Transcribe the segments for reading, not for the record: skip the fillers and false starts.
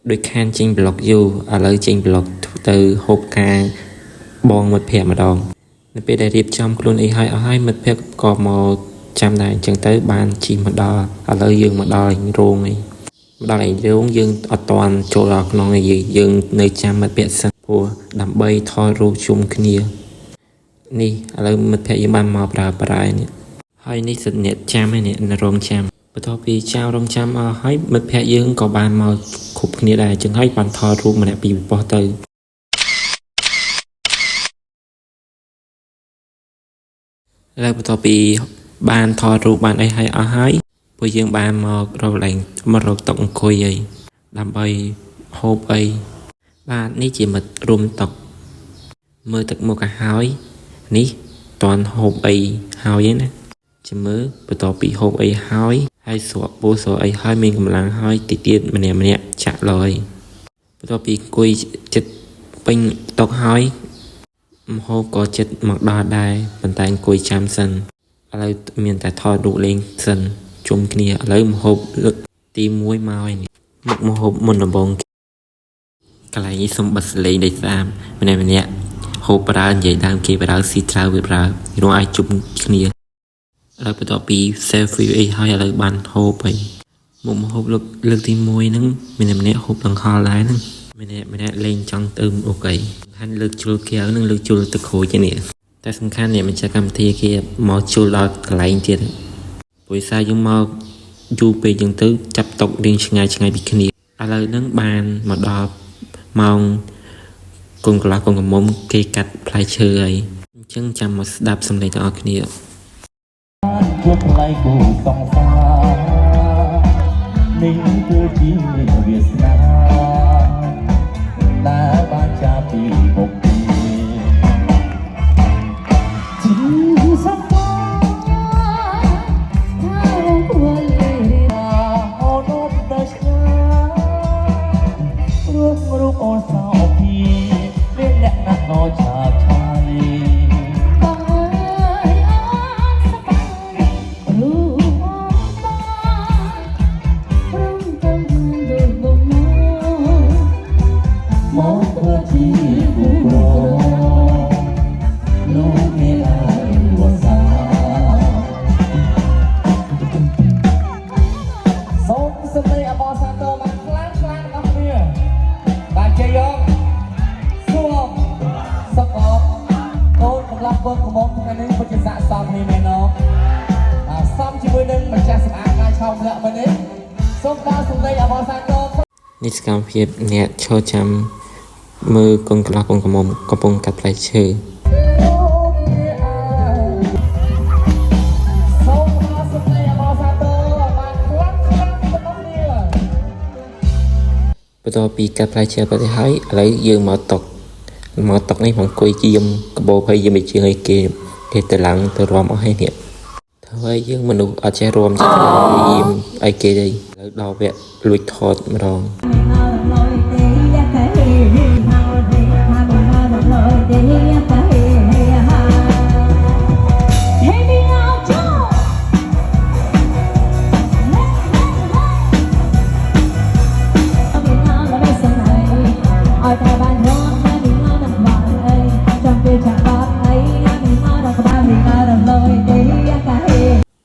ដោយខានចេញប្លុកយូរឥឡូវចេញប្លុកទៅហូបការបងមិត្តភក្តិម្ដងនៅពេលដែលរៀបចំខ្លួនអីហើយមិត្តភក្តិក៏មកចាំដែរអញ្ចឹងទៅបានជិះមកដល់ឥឡូវយើងមកដល់រោងហើយមកដល់រោងយើងអត់ទាន់ចូលដល់ក្នុងយើងនៅចាំមិត្តភក្តិសិនព្រោះដើម្បីថតរូបជុំគ្នានេះឥឡូវមិត្តភក្តិយើងបានមកប្រើប្រាស់នេះហើយនេះសិតអ្នកចាំហើយនេះនៅរោងចាំបន្ទាប់ពីចៅរងចាំអស់ហើយមិត្តភក្តិយើងក៏បានមកគ្រប់គ្នាដែរអញ្ចឹងហើយបានថតរូបម្នាក់ពីរប៉ុស្តិ៍ទៅហើយបន្ទាប់ពីបានថតរូបបានអីហើយអស់ហើយពួកយើងបានមករកឡើងមករកតុអង្គុយអីដើម្បីហូបអីបាទនេះជាមិត្តរួមតុមើលទឹកមុខឲ្យហើយនេះតន់ហូបអីហើយណាចាំមើលបន្ទាប់ពីហូបអីហើយស្រក់ពោះស្រក់អីហើយមានកម្លាំងហើយតិចទៀតម្នាក់ចាក់លយបន្ទាប់ពីអង្គុយចិត្តពេញតុហើយម្ហូបក៏ចិត្តមកដល់ដែរប៉ុន្តែអង្គុយចាំសិនឥឡូវមានតែថតរូបលេងសិនជុំគ្នាឥឡូវម្ហូបលើកទី1មកហើយនេះមុខម្ហូបមុនដំបូងកន្លែងនេះសុំបិទសលេងដេកស្អាតម្នាក់ហូបប្រើនិយាយដើមគេប្រើស៊ីត្រាវវាប្រើនោះអាចជុំគ្នាឥឡូវបន្ទាប់ពី selfie អីហើយឥឡូវបានហូបហើយមុខម្ហូបលើកទី1ហ្នឹងមានម្នាក់ហូបដង្ហល់ដែរហ្នឹងម្នាក់លេងចង់ទៅអូខេហាន់លើកជុលកែវនឹងលើកជុលទឹកក្រូចនេះតែសំខាន់អ្នកម្ចាស់កម្មវិធីគេមកជុលដល់កន្លែងទៀតព្រោះសារយើងមកយូរពេកយើងទៅចាប់តុករៀងឆ្ងាយពីគ្នាឥឡូវហ្នឹងបានមកដល់ម៉ោងកូនកន្លះកូនកំមុំគេកាត់ផ្លែឈើហើយអញ្ចឹងចាំមកស្ដាប់សំឡេងទាំងអស់គ្នាជួបថ្លៃគូសង្សារនេះគឺជាវាសនាដែលបានចាប់ពីមុខជីវិតបងកំងថ្ងៃនេះពិតជាស័ក្តិសមនេះមែនណោះសមជាមួយនឹងម្ចាស់សម្អាតកាយឆោមលាក់មកនេះសូមការសម្ដែងអបអរសាទរនេះសកម្មភាពអ្នកឈរចាំមើលកូនកន្លះកូនកំមុំកំពុងកាត់ផ្លែឈើបន្ទាប់ពីកាត់ផ្លែឈើក៏ទៅហើយឥឡូវយើងមកតុកនេះមកអង្គុយជាមកបោភ័យយើងមិនជឿឲ្យគេទៅឡើងទៅរំអស់ហើយនេះធ្វើឲ្យយើងមនុស្សអត់ចេះរំចិត្តយាមឲ្យគេទៅឥឡូវដល់វគ្គលួចថតម្ដង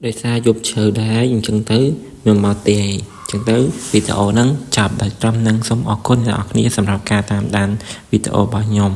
ដោយសារយប់ឈើដែរអញ្ចឹងទៅខ្ញុំមកទេអញ្ចឹងទៅវីដេអូហ្នឹងចាប់ដល់ត្រឹមហ្នឹងសូមអរគុណអ្នកនរគ្នាសម្រាប់ការតាមដានវីដេអូរបស់ខ្ញុំ